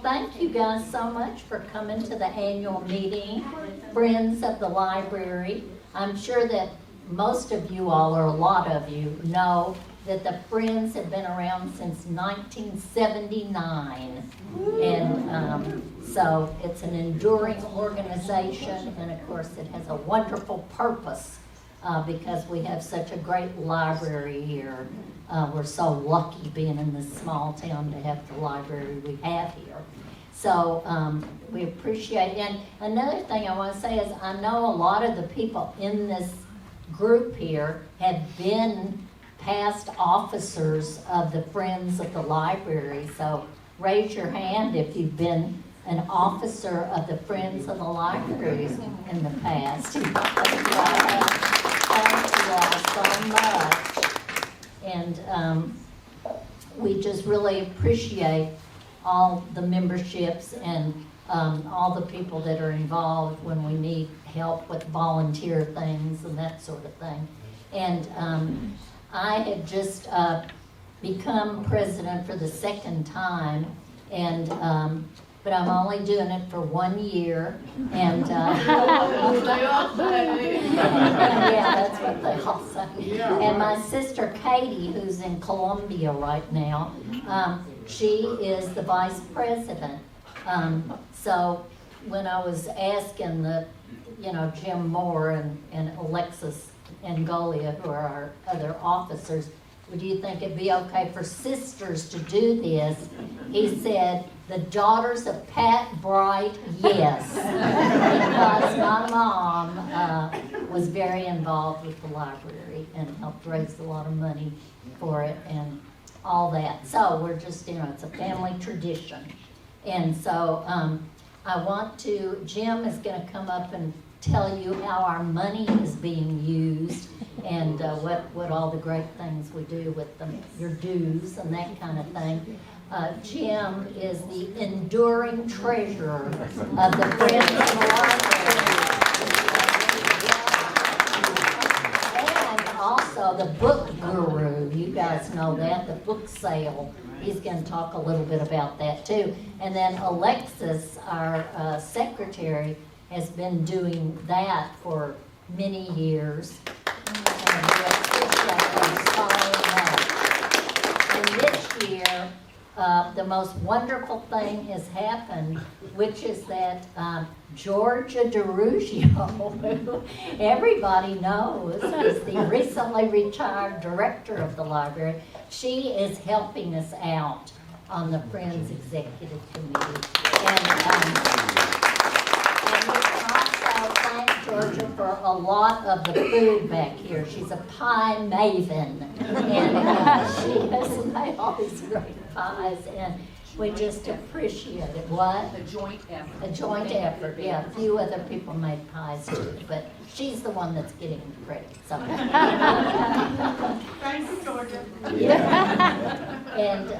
thank you guys so much for coming to the annual meeting, Friends of the Library. I'm sure that most of you all, or a lot of you, know that the Friends have been around since 1979. And so it's an enduring organization, and of course it has a wonderful purpose because we have such a great library here. We're so lucky being in this small town to have the library we have here. So we appreciate it. And another thing I want to say is I know a lot of the people in this group here have been past officers of the Friends of the Library. So raise your hand if you've been an officer of the Friends of the Library in the past. Thank you all so much. And we just really appreciate all the memberships and all the people that are involved when we need help with volunteer things and that sort of thing. And I have just become president for the second time, and but I'm only doing it for 1 year. And yeah, that's what they all say. And my sister Katie, who's in Columbia right now, she is the vice president. So when I was asking Jim Moore and Alexis Angolia, who are our other officers, would you think it'd be okay for sisters to do this? He said, the daughters of Pat Bright, yes. Because my mom was very involved with the library and helped raise a lot of money for it and all that. So we're just, it's a family tradition. And so Jim is going to come up and tell you how our money is being used and what all the great things we do with your dues and that kind of thing. Jim is the enduring treasurer of the Friends of the Library. And also the book guru, you guys know that, the book sale. He's going to talk a little bit about that too. And then Alexis, our secretary, has been doing that for many years. And we appreciate you following up. And this year, the most wonderful thing has happened, which is that Georgia DeRugio, who everybody knows is the recently retired director of the library, she is helping us out on the Friends Executive Committee. And we also thank Georgia for a lot of the food back here. She's a pie maven, and she has made all these great pies, and we just appreciate it. What? A joint effort. A joint effort, yeah. A few other people made pies too, but she's the one that's getting the credit. So. Thank you, Georgia. Yeah. And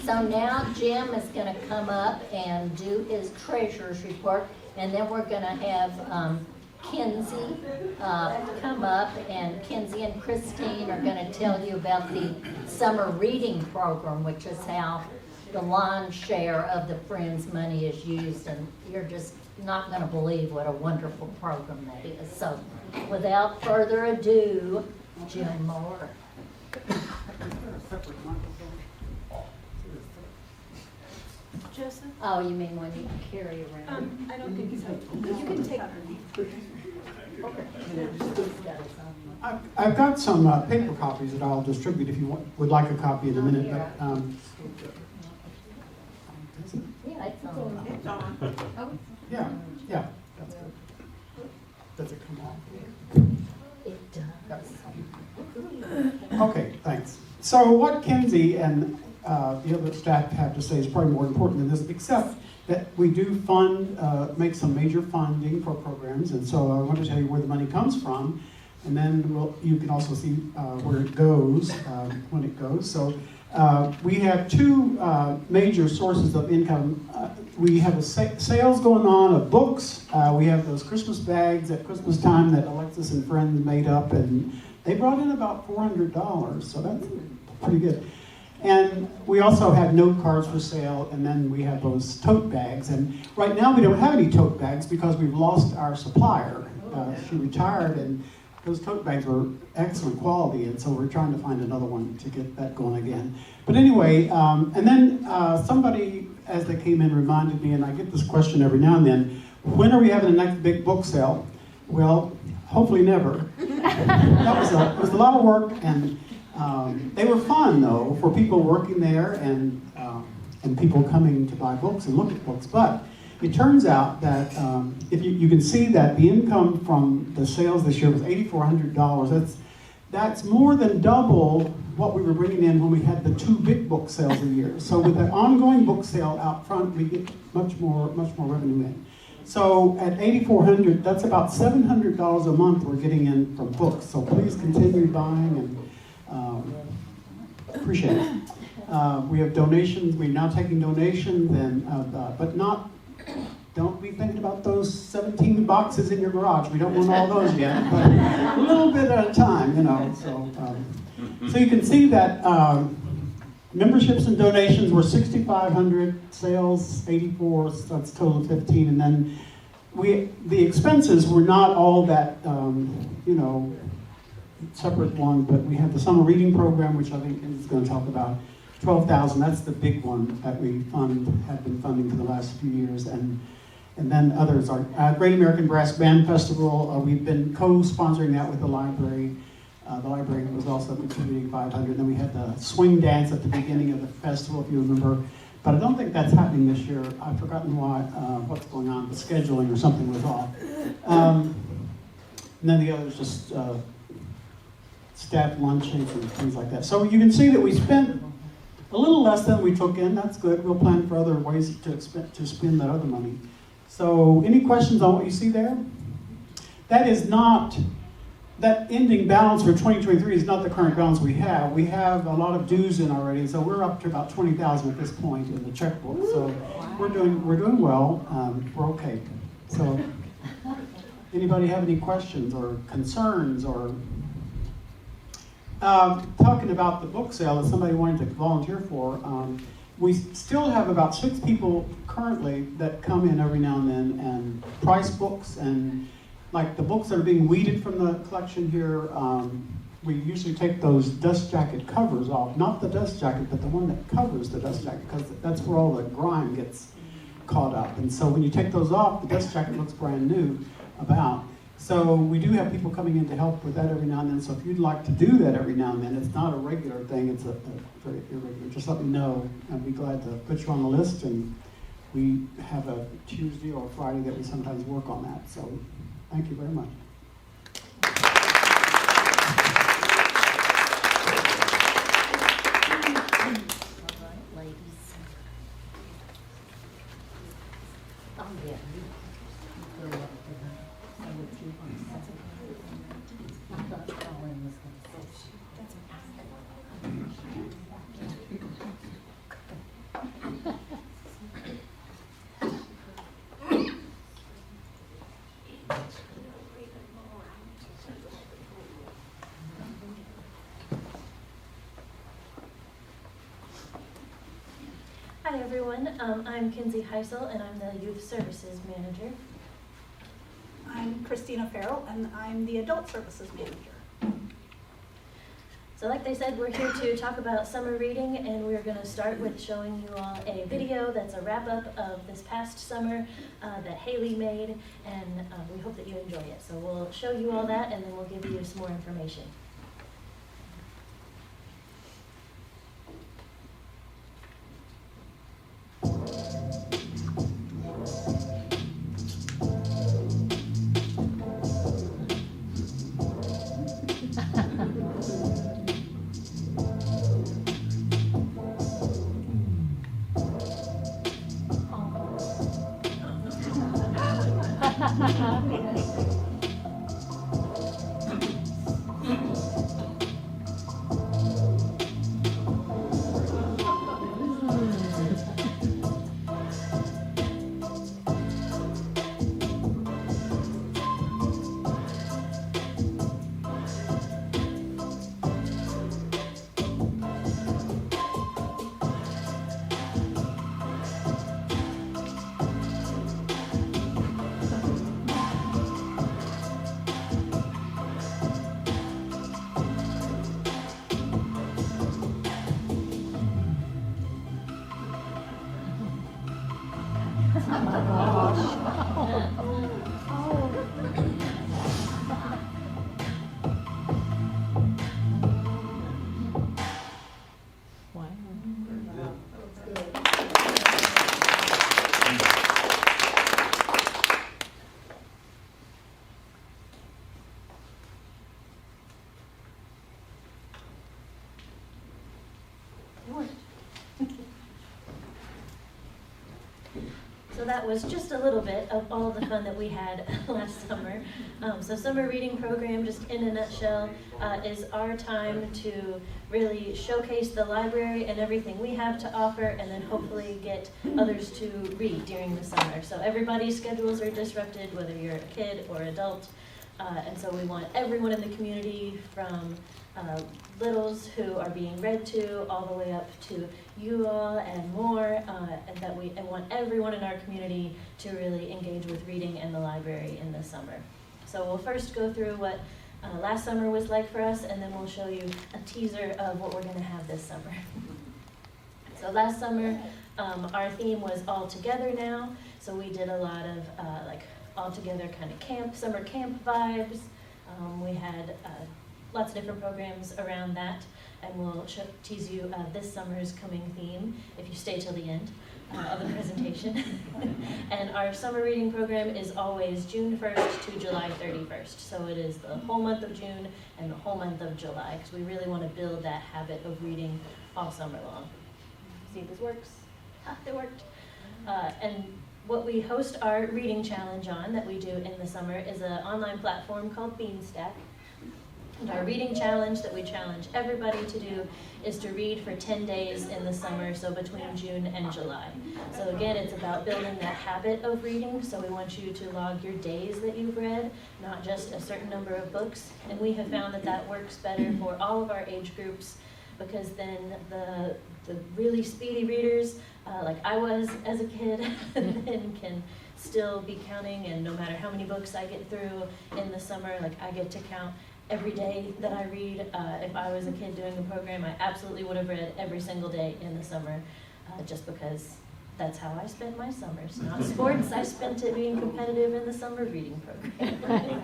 so now Jim is going to come up and do his treasurer's report, and then we're going to have Kenzie come up, and Kenzie and Christine are going to tell you about the summer reading program, which is how the lion's share of the Friends money is used, and you're just not going to believe what a wonderful program that is. So without further ado, Jim Moore. Joseph? Oh, you mean when you carry around? I don't think so. You can take I've got some paper copies that I'll distribute if you would like a copy in a minute. But, yeah, it's on. It's on. yeah, that's good. Does it come off? It does. Okay, thanks. So what Kenzie and the other staff have to say is probably more important than this, except that we do fund, make some major funding for programs, and so I want to tell you where the money comes from, and then you can also see where it goes when it goes. So we have two major sources of income. We have sales going on of books. We have those Christmas bags at Christmas time that Alexis and friends made up, and they brought in about $400, so that's pretty good. And we also have note cards for sale, and then we have those tote bags. And right now we don't have any tote bags because we've lost our supplier. She retired, and those tote bags were excellent quality, and so we're trying to find another one to get that going again. But anyway, and then somebody, as they came in, reminded me, and I get this question every now and then, when are we having the next big book sale? Well, hopefully never. It was a lot of work, and they were fun, though, for people working there and people coming to buy books and look at books. But it turns out that if you can see that the income from the sales this year was $8,400. That's more than double what we were bringing in when we had the 2 big book sales a year. So with the ongoing book sale out front, we get much more revenue in. So at $8,400, that's about $700 a month we're getting in from books. So please continue buying, and appreciate it. We have donations. We're now taking donations, but not. Don't be thinking about those 17 boxes in your garage. We don't want all those yet, but a little bit at a time, you know. So you can see that memberships and donations were 6,500, sales 84, so that's a total of 15, and then the expenses were not all that, separate one, but we had the summer reading program, which I think is going to talk about. 12,000, that's the big one that we have been funding for the last few years, and then others are Great American Brass Band Festival. We've been co-sponsoring that with the library. The library was also contributing 500. Then we had the swing dance at the beginning of the festival, if you remember. But I don't think that's happening this year. I've forgotten what's going on. The scheduling or something was off. And then the others just staff luncheons and things like that. So you can see that we spent a little less than we took in. That's good. We'll plan for other ways to spend that other money. So any questions on what you see there? That is not, that ending balance for 2023 is not the current balance we have. We have a lot of dues in already, so we're up to about 20,000 at this point in the checkbook. So we're doing well. We're okay. So anybody have any questions or concerns or talking about the book sale that somebody wanted to volunteer for? We still have about 6 people currently that come in every now and then and price books, and like the books that are being weeded from the collection here, we usually take those dust jacket covers off, not the dust jacket, but the one that covers the dust jacket, because that's where all the grime gets caught up. And so when you take those off, the dust jacket looks brand new about. So we do have people coming in to help with that every now and then. So if you'd like to do that every now and then, it's not a regular thing, it's a very irregular. Just let me know. I'd be glad to put you on the list. And we have a Tuesday or Friday that we sometimes work on that. So thank you very much. All right, ladies. Oh, yeah. You go up to the, I thought Colin was going to say. Hi everyone, I'm Kinsey Heisel and I'm the Youth Services Manager. I'm Christina Farrell, and I'm the Adult Services Manager. So like they said, we're here to talk about summer reading, and we're going to start with showing you all a video that's a wrap-up of this past summer that Haley made, and we hope that you enjoy it. So we'll show you all that, and then we'll give you some more information. So that was just a little bit of all the fun that we had last summer. So summer reading program, just in a nutshell, is our time to really showcase the library and everything we have to offer, and then hopefully get others to read during the summer. So everybody's schedules are disrupted, whether you're a kid or adult. And so we want everyone in the community, from littles who are being read to all the way up to you all and more, and want everyone in our community to really engage with reading and the library in the summer. So we'll first go through what last summer was like for us, and then we'll show you a teaser of what we're going to have this summer. So last summer, our theme was All Together Now. So we did a lot of all together kind of summer camp vibes. We had lots of different programs around that, and we'll tease you this summer's coming theme if you stay till the end of the presentation. And our summer reading program is always June 1st to July 31st. So it is the whole month of June and the whole month of July, because we really want to build that habit of reading all summer long. See if this works? It worked. And what we host our reading challenge on, that we do in the summer, is an online platform called Beanstack. And our reading challenge that we challenge everybody to do is to read for 10 days in the summer, so between June and July. So again, it's about building that habit of reading. So we want you to log your days that you've read, not just a certain number of books. And we have found that that works better for all of our age groups, because then the really speedy readers, like I was as a kid, then can still be counting, and no matter how many books I get through in the summer, like I get to count every day that I read. If I was a kid doing the program, I absolutely would have read every single day in the summer, just because that's how I spent my summers. Not sports, I spent it being competitive in the summer reading program.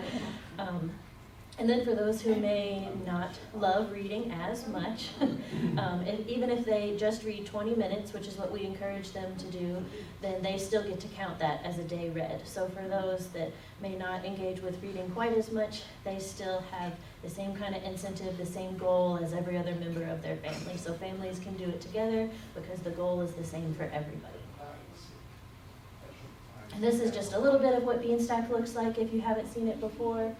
And then for those who may not love reading as much, even if they just read 20 minutes, which is what we encourage them to do, then they still get to count that as a day read. So for those that may not engage with reading quite as much, they still have the same kind of incentive, the same goal as every other member of their family. So families can do it together because the goal is the same for everybody. And this is just a little bit of what Beanstack looks like if you haven't seen it before.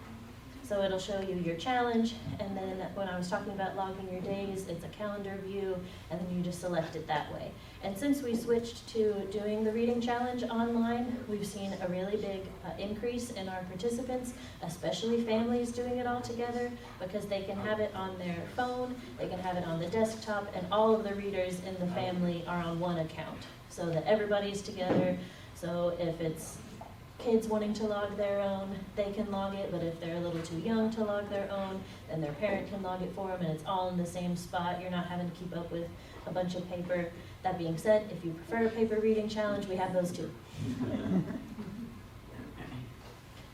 So it'll show you your challenge, and then when I was talking about logging your days, it's a calendar view, and then you just select it that way. And since we switched to doing the reading challenge online, we've seen a really big increase in our participants, especially families doing it all together, because they can have it on their phone, they can have it on the desktop, and all of the readers in the family are on one account, so that everybody's together. So if it's kids wanting to log their own, they can log it, but if they're a little too young to log their own, then their parent can log it for them, and it's all in the same spot. You're not having to keep up with a bunch of paper. That being said, if you prefer a paper reading challenge, we have those too.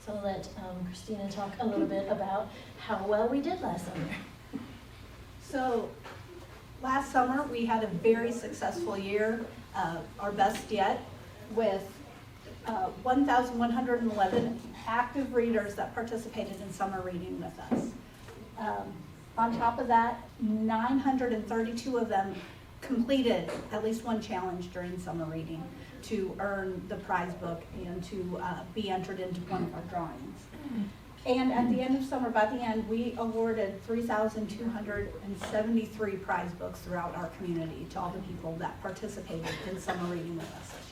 So I'll let Christina talk a little bit about how well we did last summer. So last summer, we had a very successful year, our best yet, with 1,111 active readers that participated in summer reading with us. On top of that, 932 of them completed at least one challenge during summer reading to earn the prize book and to be entered into one of our drawings. And at the end of summer, by the end, we awarded 3,273 prize books throughout our community to all the people that participated in summer reading with us this year.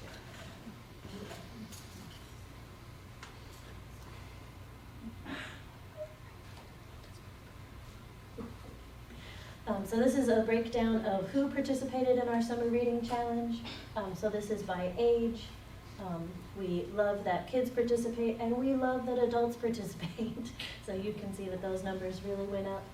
So this is a breakdown of who participated in our summer reading challenge. So this is by age. We love that kids participate, and we love that adults participate. So you can see that those numbers really went up.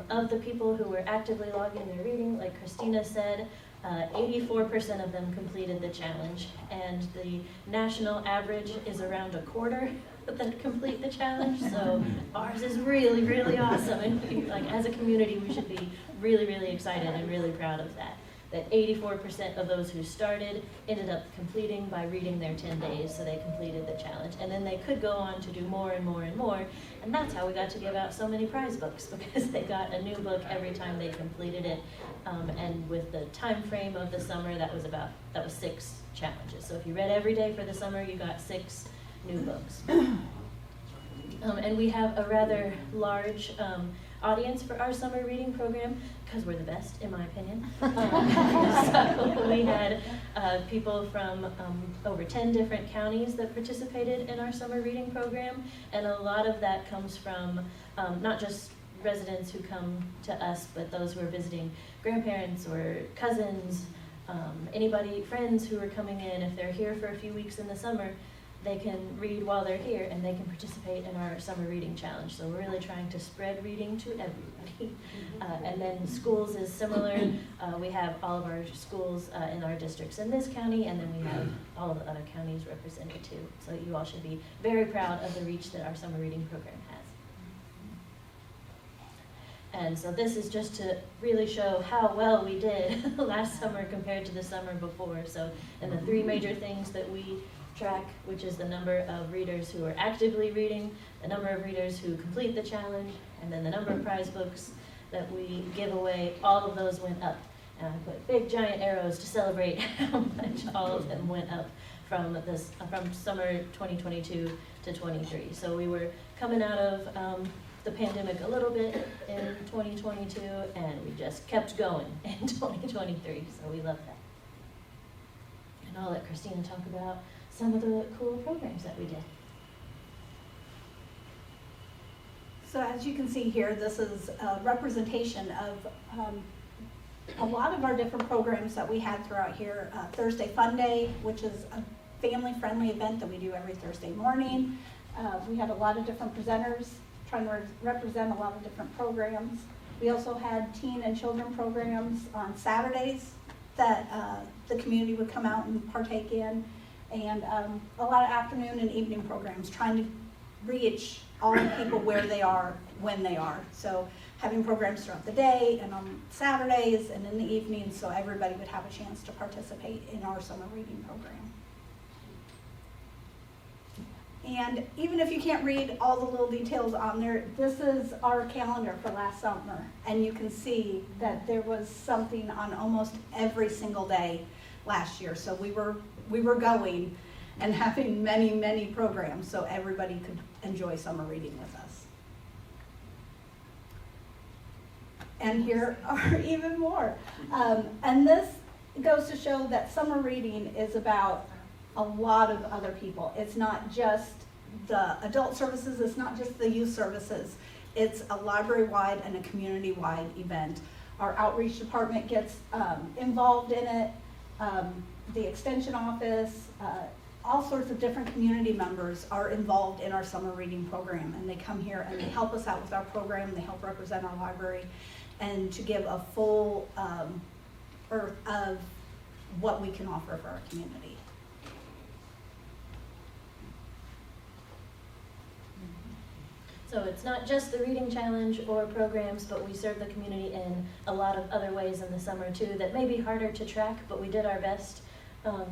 Of the people who were actively logging their reading, like Christina said, 84% of them completed the challenge, and the national average is around a quarter that complete the challenge, so ours is really, really awesome, and like as a community, we should be really, really excited and really proud of that. That 84% of those who started ended up completing by reading their 10 days, so they completed the challenge. And then they could go on to do more and more and more, and that's how we got to give out so many prize books, because they got a new book every time they completed it. And with the time frame of the summer, that was 6 challenges. So if you read every day for the summer, you got 6 new books. And we have a rather large audience for our summer reading program, because we're the best, in my opinion. So we had people from over 10 different counties that participated in our summer reading program, and a lot of that comes from not just residents who come to us, but those who are visiting grandparents or cousins, anybody, friends who are coming in. If they're here for a few weeks in the summer, they can read while they're here, and they can participate in our summer reading challenge. So we're really trying to spread reading to everybody. And then schools is similar. We have all of our schools in our districts in this county, and then we have all of the other counties represented too. So you all should be very proud of the reach that our summer reading program has. And so this is just to really show how well we did last summer compared to the summer before. So, and the 3 major things that we track, which is the number of readers who are actively reading, the number of readers who complete the challenge, and then the number of prize books that we give away, all of those went up. And I put big giant arrows to celebrate how much all of them went up from summer 2022 to 23. So we were coming out of the pandemic a little bit in 2022, and we just kept going in 2023, so we love that. And I'll let Christina talk about some of the cool programs that we did. So as you can see here, this is a representation of a lot of our different programs that we had throughout here. Thursday Fun Day, which is a family-friendly event that we do every Thursday morning. We had a lot of different presenters trying to represent a lot of different programs. We also had teen and children programs on Saturdays that the community would come out and partake in, and a lot of afternoon and evening programs trying to reach all the people where they are, when they are. So having programs throughout the day and on Saturdays and in the evenings, so everybody would have a chance to participate in our summer reading program. And even if you can't read all the little details on there, this is our calendar for last summer. And you can see that there was something on almost every single day last year. So we were going and having many, many programs so everybody could enjoy summer reading with us. And here are even more. And this goes to show that summer reading is about a lot of other people. It's not just the adult services, it's not just the youth services. It's a library-wide and a community-wide event. Our outreach department gets involved in it, the extension office, all sorts of different community members are involved in our summer reading program, and they come here and they help us out with our program, they help represent our library, and to give a full earth of what we can offer for our community. So it's not just the reading challenge or programs, but we serve the community in a lot of other ways in the summer too that may be harder to track, but we did our best.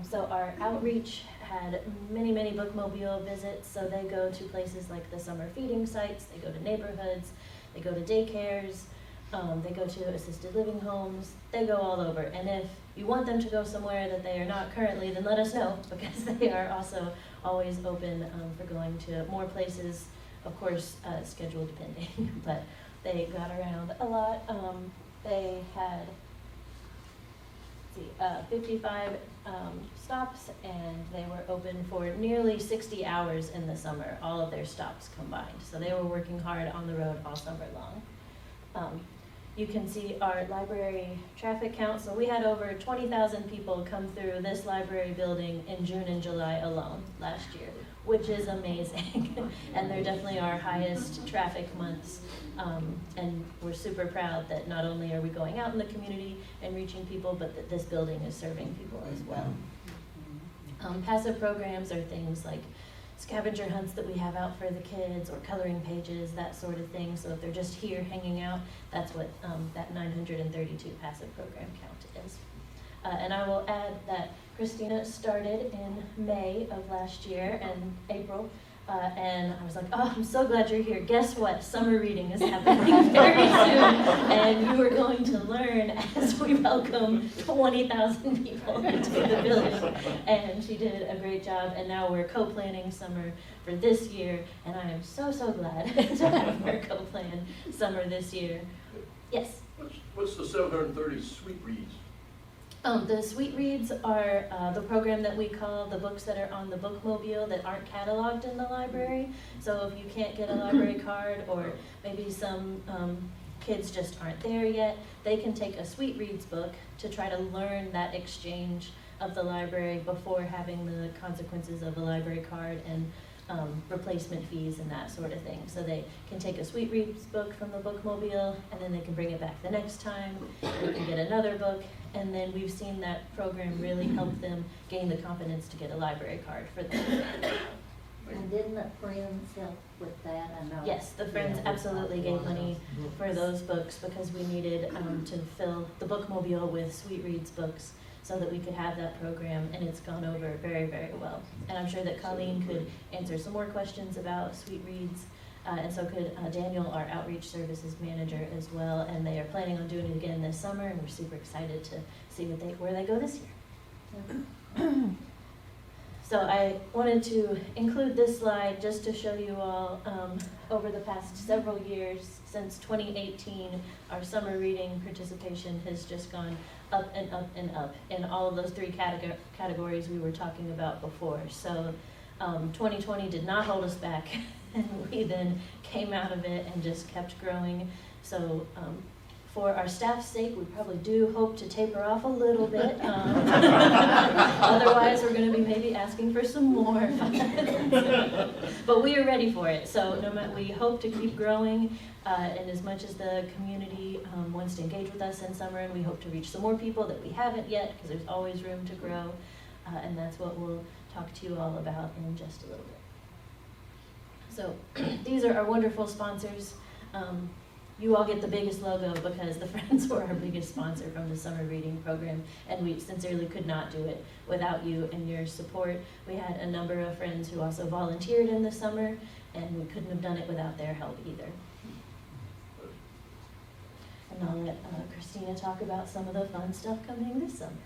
So our outreach had many, many bookmobile visits. So they go to places like the summer feeding sites, they go to neighborhoods, they go to daycares, they go to assisted living homes, they go all over. And if you want them to go somewhere that they are not currently, then let us know, because they are also always open for going to more places. Of course, schedule depending, but they got around a lot. They had 55 stops, and they were open for nearly 60 hours in the summer, all of their stops combined. So they were working hard on the road all summer long. you can see our library traffic count. So we had over 20,000 people come through this library building in June and July alone last year, which is amazing. And they're definitely our highest traffic months. And we're super proud that not only are we going out in the community and reaching people, but that this building is serving people as well. Passive programs are things like scavenger hunts that we have out for the kids, or coloring pages, that sort of thing. So if they're just here hanging out, that's what that 932 passive program count is. And I will add that Christina started in May of last year and April. And I was like, oh, I'm so glad you're here. Guess what? Summer reading is happening very soon. And you are going to learn as we welcome 20,000 people into the building. And she did a great job. And now we're co-planning summer for this year. And I am so, so glad to have her co-plan summer this year. Yes? What's the 730 sweet reads? The Sweet Reads are the program that we call the books that are on the bookmobile that aren't cataloged in the library. So if you can't get a library card, or maybe some kids just aren't there yet, they can take a Sweet Reads book to try to learn that exchange of the library before having the consequences of a library card and replacement fees and that sort of thing. So they can take a Sweet Reads book from the bookmobile, and then they can bring it back the next time. They can get another book, and then we've seen that program really help them gain the confidence to get a library card for them. And didn't the Friends help with that? I know. Yes, the Friends absolutely gave money for those books because we needed to fill the bookmobile with Sweet Reads books so that we could have that program, and it's gone over very, very well. And I'm sure that Colleen could answer some more questions about Sweet Reads, and so could Daniel, our outreach services manager, as well. And they are planning on doing it again this summer, and we're super excited to see where they go this year. So I wanted to include this slide just to show you all, over the past several years, since 2018, our summer reading participation has just gone up and up and up in all of those three categories we were talking about before. So 2020 did not hold us back, and we then came out of it and just kept growing. So for our staff's sake, we probably do hope to taper off a little bit. Otherwise, we're going to be maybe asking for some more funds. But we are ready for it. So no matter, we hope to keep growing. And as much as the community wants to engage with us in summer, and we hope to reach some more people that we haven't yet, because there's always room to grow. And that's what we'll talk to you all about in just a little bit. So these are our wonderful sponsors. You all get the biggest logo because the Friends were our biggest sponsor from the summer reading program, and we sincerely could not do it without you and your support. We had a number of friends who also volunteered in the summer, and we couldn't have done it without their help either. And I'll let Christina talk about some of the fun stuff coming this summer.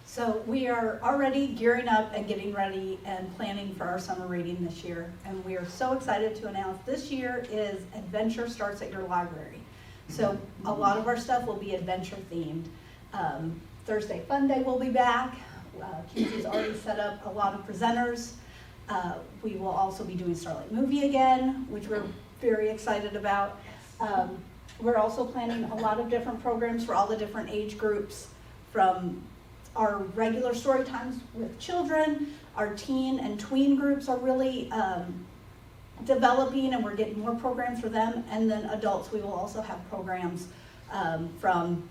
So we are already gearing up and getting ready and planning for our summer reading this year. And we are so excited to announce this year is Adventure Starts at Your Library. So a lot of our stuff will be adventure themed. Thursday Fun Day will be back. Kenzie's already set up a lot of presenters. We will also be doing Starlight Movie again, which we're very excited about. We're also planning a lot of different programs for all the different age groups, from our regular story times with children. Our teen and tween groups are really developing, and we're getting more programs for them. And then adults, we will also have programs from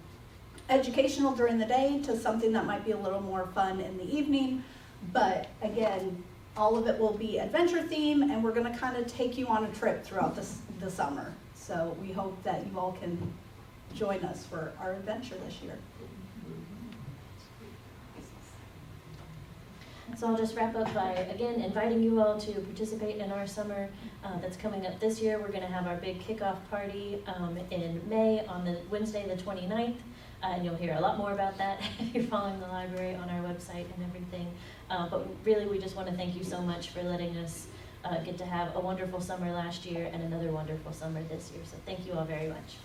educational during the day to something that might be a little more fun in the evening. But again, all of it will be adventure theme, and we're going to kind of take you on a trip throughout the summer. So we hope that you all can join us for our adventure this year. So I'll just wrap up by, again, inviting you all to participate in our summer that's coming up this year. We're going to have our big kickoff party in May on the Wednesday the 29th. And you'll hear a lot more about that if you're following the library on our website and everything. But really, we just want to thank you so much for letting us get to have a wonderful summer last year and another wonderful summer this year. So thank you all very much.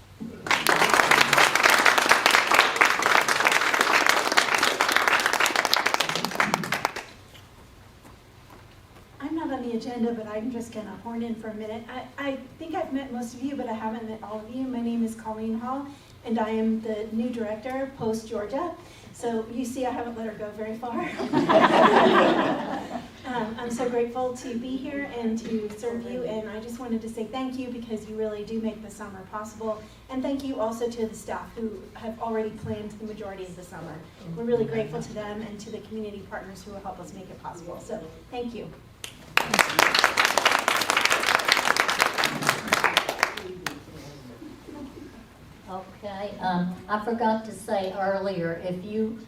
I'm not on the agenda, but I'm just gonna horn in for a minute. I think I've met most of you, but I haven't met all of you. My name is Colleen Hall, and I am the new director, Post Georgia. So you see I haven't let her go very far. I'm so grateful to be here and to serve you, and I just wanted to say thank you because you really do make the summer possible. And thank you also to the staff who have already planned the majority of the summer. We're really grateful to them and to the community partners who will help us make it possible. So thank you. Okay, I forgot to say earlier, if you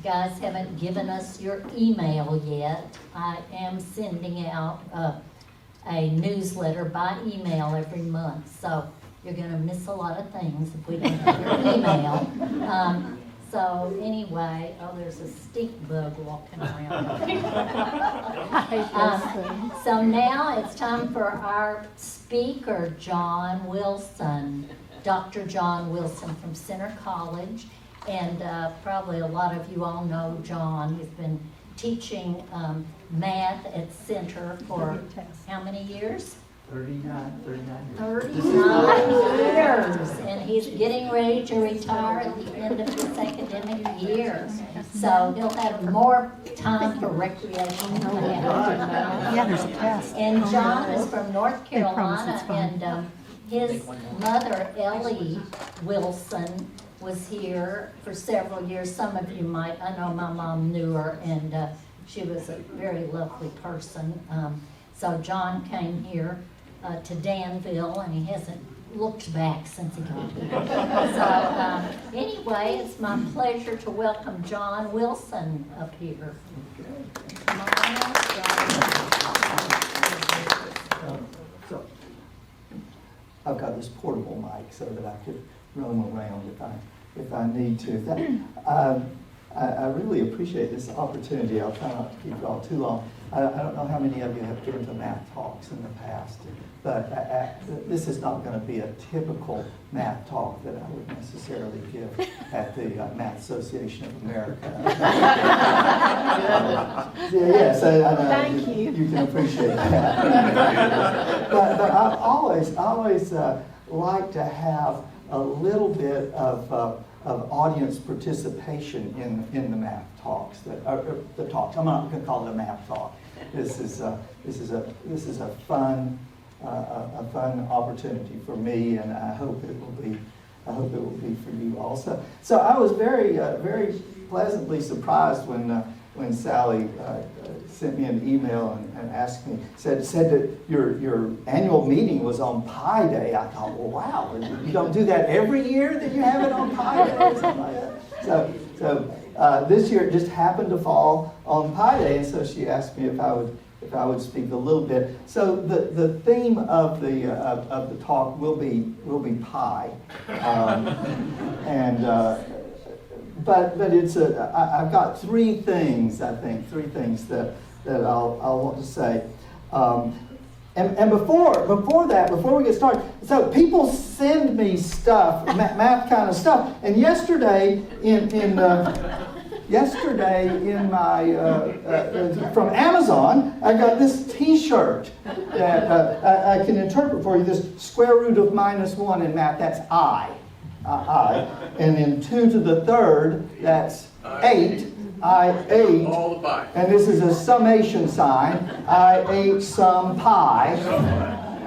guys haven't given us your email yet, I am sending out a newsletter by email every month. So you're gonna miss a lot of things if we don't have your email. So anyway, oh, there's a stink bug walking around. So now it's time for our speaker, John Wilson, Dr. John Wilson from Center College. And probably a lot of you all know John. He's been teaching math at Center for how many years? 39 years. 39 years, and he's getting ready to retire at the end of his academic year. So he'll have more time for recreation. Yeah, there's a test. And John is from North Carolina, and his mother, Ellie Wilson, was here for several years. Some of you might, I know my mom knew her, and she was a very lovely person. So John came here to Danville, and he hasn't looked back since he got here. So anyway, it's my pleasure to welcome John Wilson up here. Come on up, John. So, I've got this portable mic so that I could roam around if I need to. I really appreciate this opportunity. I'll try not to keep you all too long. I don't know how many of you have been to math talks in the past, but this is not going to be a typical math talk that I would necessarily give at the Math Association of America. Yes, I know. Thank you. You can appreciate that. but I always like to have a little bit of audience participation in the math talks. The talks. I'm not going to call it a math talk. This is a fun opportunity for me, and I hope it will be for you also. So I was very pleasantly surprised when Sally sent me an email and asked me, said that your annual meeting was on Pi Day. I thought, well, wow, you don't do that every year that you have it on Pi Day or something like that. So this year it just happened to fall on Pi Day, and so she asked me if I would speak a little bit. So the theme of the talk will be pi, but it's I've got three things that I'll want to say. And before we get started, so people send me stuff, math kind of stuff. And yesterday in my from Amazon, I got this T-shirt that I can interpret for you. This square root of -1 in math, that's I. And then 2 to the third, that's 8. I ate, All the pie. and this is a summation sign, I ate some pie,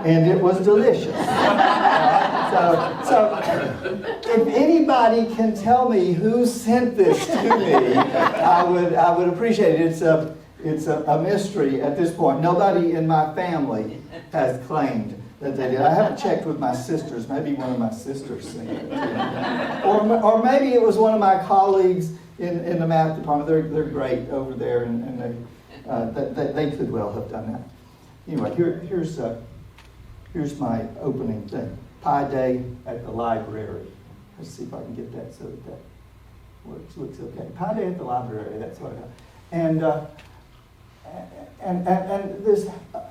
and it was delicious. So if anybody can tell me who sent this to me, I would appreciate it. It's a mystery at this point. Nobody in my family has claimed that they did. I haven't checked with my sisters. Maybe one of my sisters sent it to me. Or maybe it was one of my colleagues in the math department. They're great over there, and they could well have done that. Anyway, here's my opening thing. Pi Day at the library. Let's see if I can get that so that looks okay. Pi Day at the library. That's what I got. And this,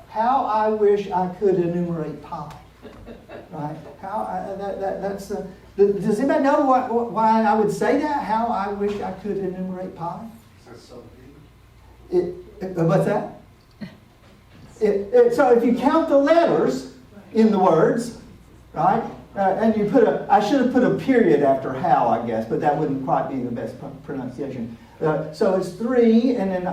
how I wish I could enumerate pi. Right? That's. Does anybody know why I would say that? How I wish I could enumerate pi? What's that? So if you count the letters in the words, right? And you I should have put a period after how, I guess, but that wouldn't quite be the best pronunciation. So it's 3, and then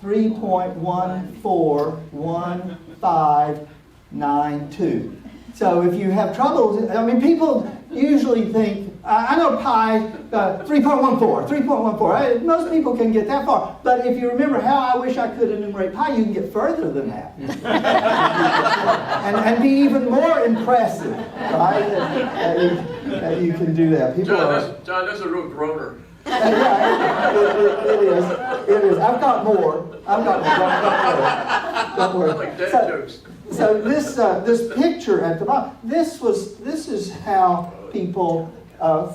3.141592. So if you have trouble, I mean, people usually think, I know pi, 3.14. Most people can get that far. But if you remember how I wish I could enumerate pi, you can get further than that. and be even more impressive, right? That you can do that. People John, that's a real groaner. Yeah, it is. I've got more. Don't worry. Like dead jokes. So this picture at the bottom, this is how people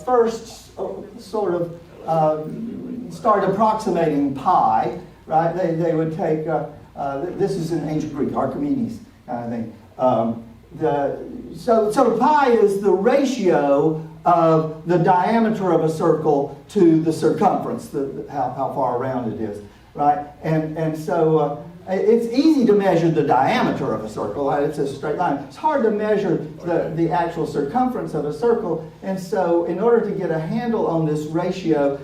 first sort of start approximating pi, right? They would take this is in ancient Greek, Archimedes kind of thing. So pi is the ratio of the diameter of a circle to the circumference, how far around it is, right? And so it's easy to measure the diameter of a circle. It's a straight line. It's hard to measure the actual circumference of a circle. And so in order to get a handle on this ratio,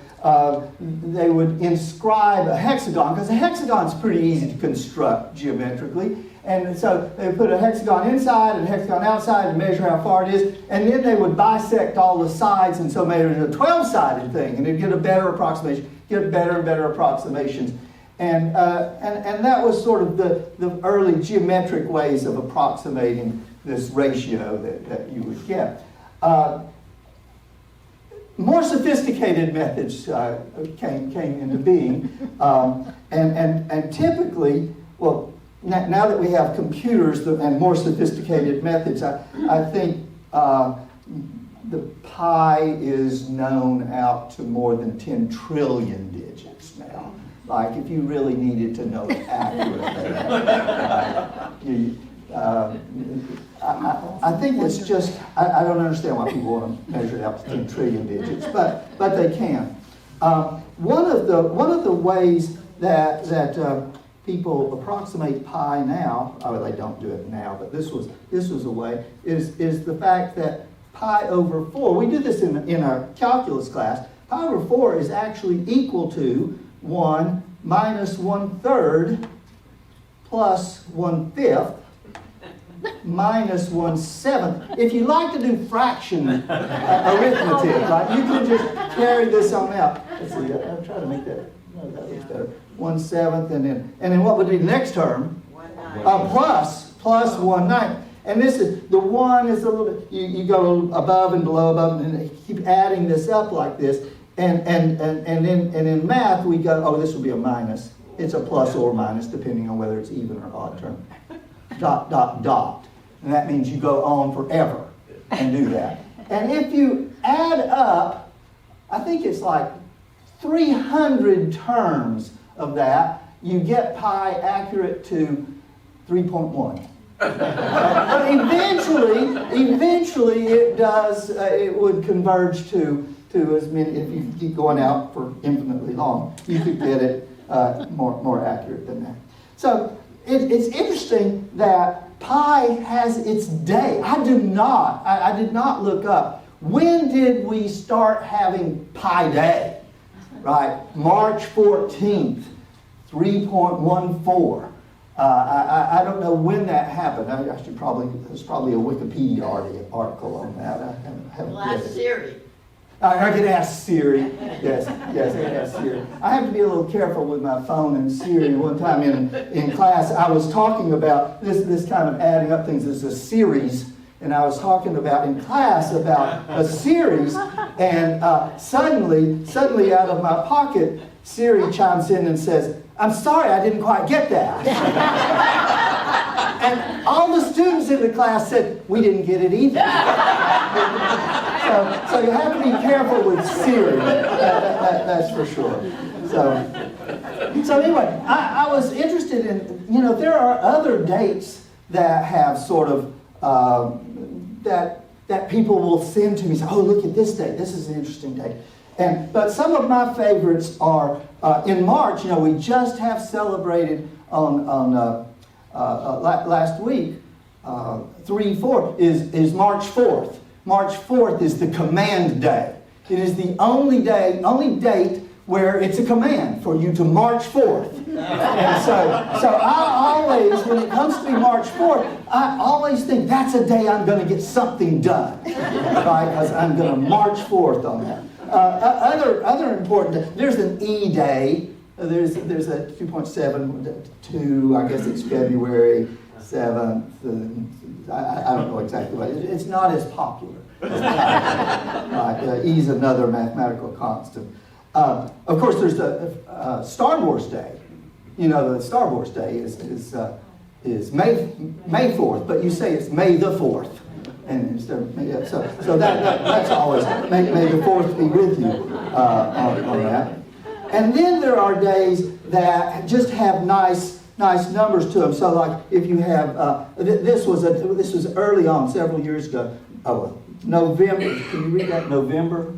they would inscribe a hexagon, because a hexagon is pretty easy to construct geometrically. And so they would put a hexagon inside and a hexagon outside and measure how far it is. And then they would bisect all the sides and so made it a 12-sided thing. And they'd get a better approximation, get better and better approximations. And that was sort of the early geometric ways of approximating this ratio that you would get. More sophisticated methods came into being. And typically, well, now that we have computers and more sophisticated methods, I think the pi is known out to more than 10 trillion digits now. Like, if you really needed to know it accurately. I think it's just, I don't understand why people want to measure it out to 10 trillion digits, but they can. One of the ways that people approximate pi now, they don't do it now, but this was a way, is the fact that pi over 4, we did this in our calculus class, pi over 4 is actually equal to 1 minus 1/3 plus 1/5 minus 1/7. If you like to do fraction arithmetic, right, you can just carry this on out. Let's see, I'll try to make that, no, that looks better. 1/7, and then what would be the next term? Plus 1/9. And this is, the 1 is a little bit, you go above and below, and keep adding this up like this. And in math, we go, this will be a minus. It's a plus or minus, depending on whether it's even or odd term. ... And that means you go on forever and do that. And if you add up, I think it's like 300 terms of that, you get pi accurate to 3.1. But eventually it does, it would converge to as many, if you keep going out for infinitely long, you could get it more accurate than that. So it's interesting that pi has its day. I did not look up, when did we start having Pi Day? Right, March 14th, 3.14. I don't know when that happened. There's probably a Wikipedia article on that. I haven't read it. Siri. I can ask Siri. Yes, I can ask Siri. I have to be a little careful with my phone and Siri. One time in class, I was talking about this kind of adding up things as a series, and I was talking about in class about a series, and suddenly out of my pocket, Siri chimes in and says, "I'm sorry, I didn't quite get that." And all the students in the class said, "We didn't get it either." So you have to be careful with Siri, that's for sure. So anyway, I was interested in, there are other dates that have sort of, that people will send to me, say, "Oh, look at this date, this is an interesting date." But some of my favorites are, in March, we just have celebrated on last week, 3-4 is March 4th. March 4th is the command day. It is the only date where it's a command for you to march forth. And so I always, when it comes to March 4th, I always think that's a day I'm going to get something done, right? Because I'm going to march forth on that. Other important, there's an E day. There's a 2.72, I guess it's February 7th. I don't know exactly what it is. It's not as popular. E is another mathematical constant. Of course, there's the Star Wars Day. You know, the Star Wars Day is May 4th, but you say it's May the 4th. And so that's always, may the 4th be with you on that. And then there are days that just have nice numbers to them. So like if you have, this was early on, several years ago. November, can you read that? November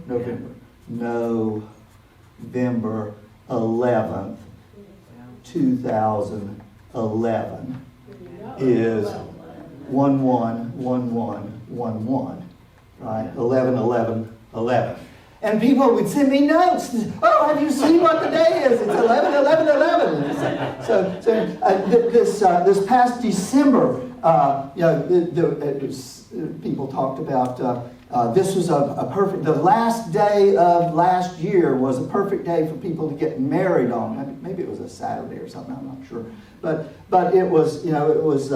11th, 2011 is 111111, right? 111111. And people would send me notes. Oh, have you seen what the day is? It's 111111. So this past December, people talked about this was a perfect. The last day of last year was a perfect day for people to get married on. Maybe it was a Saturday or something. I'm not sure. But it was it was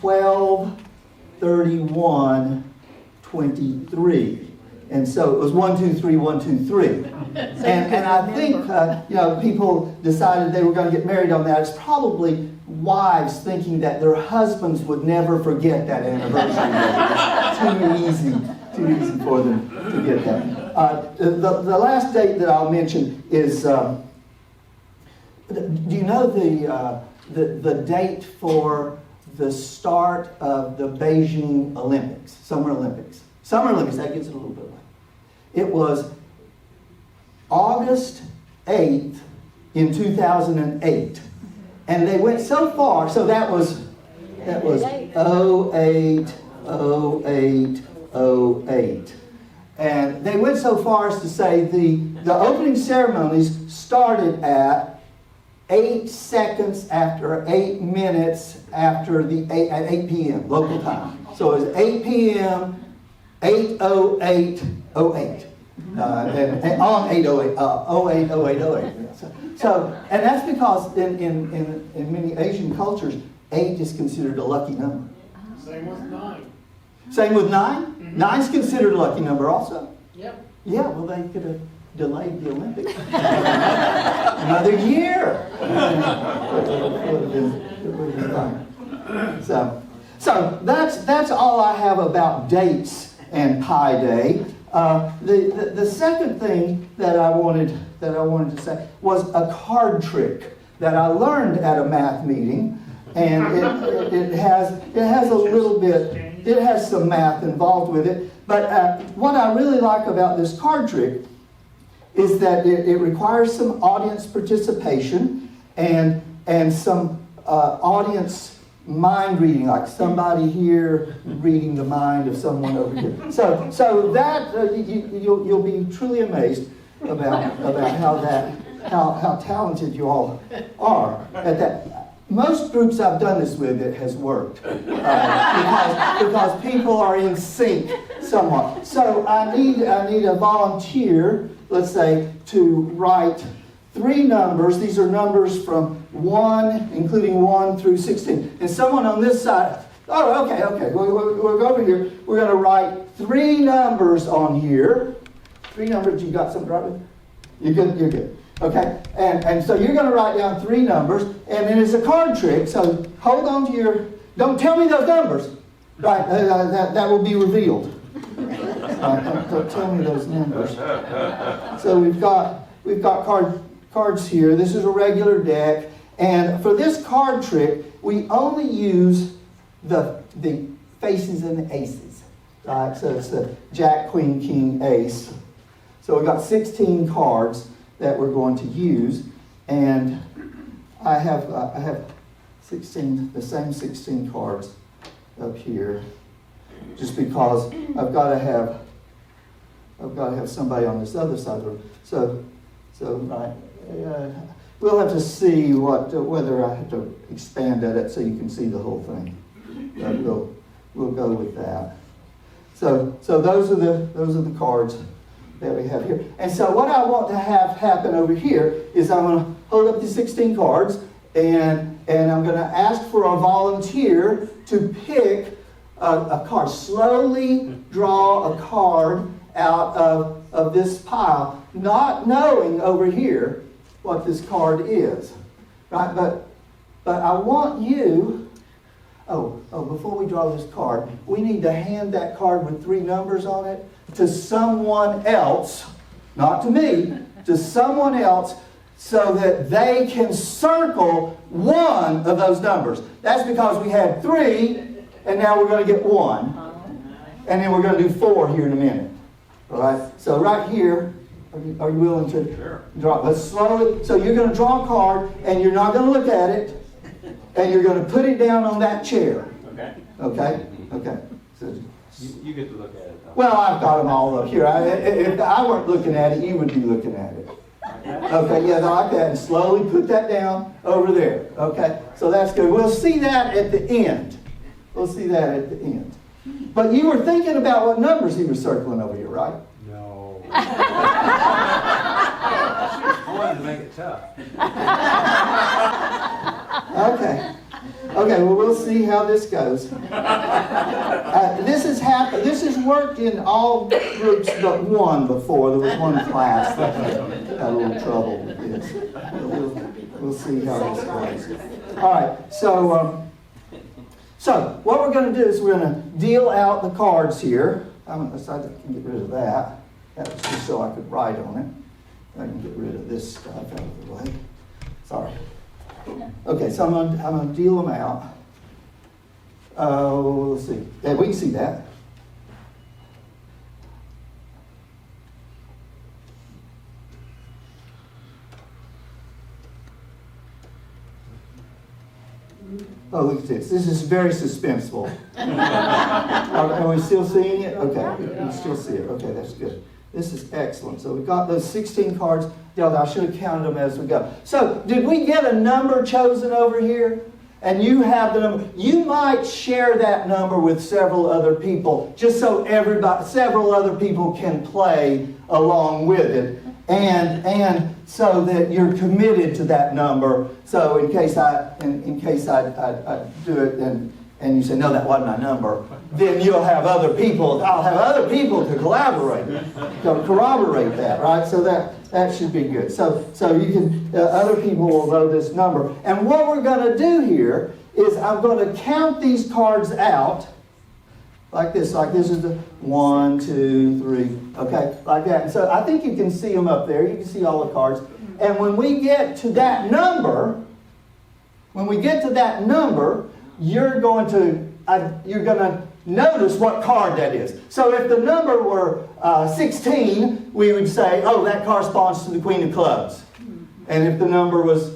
12/31/23. And so it was 1, 2, 3, 1, 2, 3. And I think, people decided they were going to get married on that. It's probably wives thinking that their husbands would never forget that anniversary. Too easy for them to get that. The last date that I'll mention is, do you know the date for the start of the Beijing Olympics, Summer Olympics? Summer Olympics, that gets it a little bit late. It was August 8th in 2008. And they went so far, so that was 08. And they went so far as to say the opening ceremonies started at 8 seconds after 8 minutes after at 8 p.m. local time. So it was 8 p.m. 8:08:08, and on 8:08, 08:08:08. So, and that's because in many Asian cultures, 8 is considered a lucky number. Same with 9. Same with 9. 9's considered a lucky number also. Yep. Yeah, well, they could have delayed the Olympics another year. It would have been fine. So that's all I have about dates and Pi Day. The second thing that I wanted to say was a card trick that I learned at a math meeting, and it has a little bit. It has some math involved with it, but what I really like about this card trick is that it requires some audience participation and some audience mind reading, like somebody here reading the mind of someone over here. So that you'll be truly amazed about how talented you all are at that. Most groups I've done this with, it has worked because people are in sync somewhat. So I need a volunteer, let's say, to write 3 numbers. These are numbers from 1, including 1 through 16. And someone on this side, okay. We'll go over here. We're going to write 3 numbers on here. 3 numbers. You got something right with? You're good. Okay. And so you're going to write down 3 numbers. And then it's a card trick. So hold on to don't tell me those numbers. Right. That will be revealed. Don't tell me those numbers. So we've got cards here. This is a regular deck. And for this card trick, we only use the faces and the aces. Right? So it's the Jack, Queen, King, Ace. So we've got 16 cards that we're going to use. And I have the same 16 cards up here, just because I've got to have somebody on this other side of the room. So right, we'll have to see whether I have to expand it so you can see the whole thing. But we'll go with that. So those are the cards that we have here. And so what I want to have happen over here is I'm going to hold up the 16 cards, and I'm going to ask for a volunteer to pick a card. Slowly draw a card out of this pile, not knowing over here what this card is. Right? But I want you... Oh, before we draw this card, we need to hand that card with 3 numbers on it to someone else, not to me, to someone else, so that they can circle one of those numbers. That's because we had 3, and now we're going to get 1. And then we're going to do 4 here in a minute. All right? So right here, are you willing to draw? Let's slowly. So you're going to draw a card, and you're not going to look at it. And you're going to put it down on that chair. Okay. Okay? Okay. So, You get to look at it, though. well, I've got them all up here. If I weren't looking at it, you would be looking at it. Okay, yeah, like that. And slowly put that down over there. Okay? So that's good. We'll see that at the end. We'll see that at the end. But you were thinking about what numbers he was circling over here, right? No. I wanted to make it tough. Okay. Okay, well, we'll see how this goes. This has worked in all groups but one before. There was one class that had a little trouble with this. We'll see how this goes. All right, so what we're going to do is we're going to deal out the cards here. I'm going to decide I can get rid of that. That was just so I could write on it. I can get rid of this stuff out of the way. Sorry. Okay, so I'm going to deal them out. Let's see. Yeah, we can see that. Oh, look at this. This is very suspenseful. Are we still seeing it? Okay, we still see it. Okay, that's good. This is excellent. So we've got those 16 cards dealt out. I should have counted them as we go. So did we get a number chosen over here? And you have the number. You might share that number with several other people, just so several other people can play along with it. And so that you're committed to that number. So in case I do it and you say, no, that wasn't my number, then you'll have other people. I'll have other people to corroborate that, right? So that should be good. So you can other people will know this number. And what we're going to do here is I'm going to count these cards out like this. Like this is the 1, 2, 3. Okay, like that. And so I think you can see them up there. You can see all the cards. And when we get to that number, you're going to notice what card that is. So if the number were 16, we would say, oh, that corresponds to the Queen of Clubs. And if the number was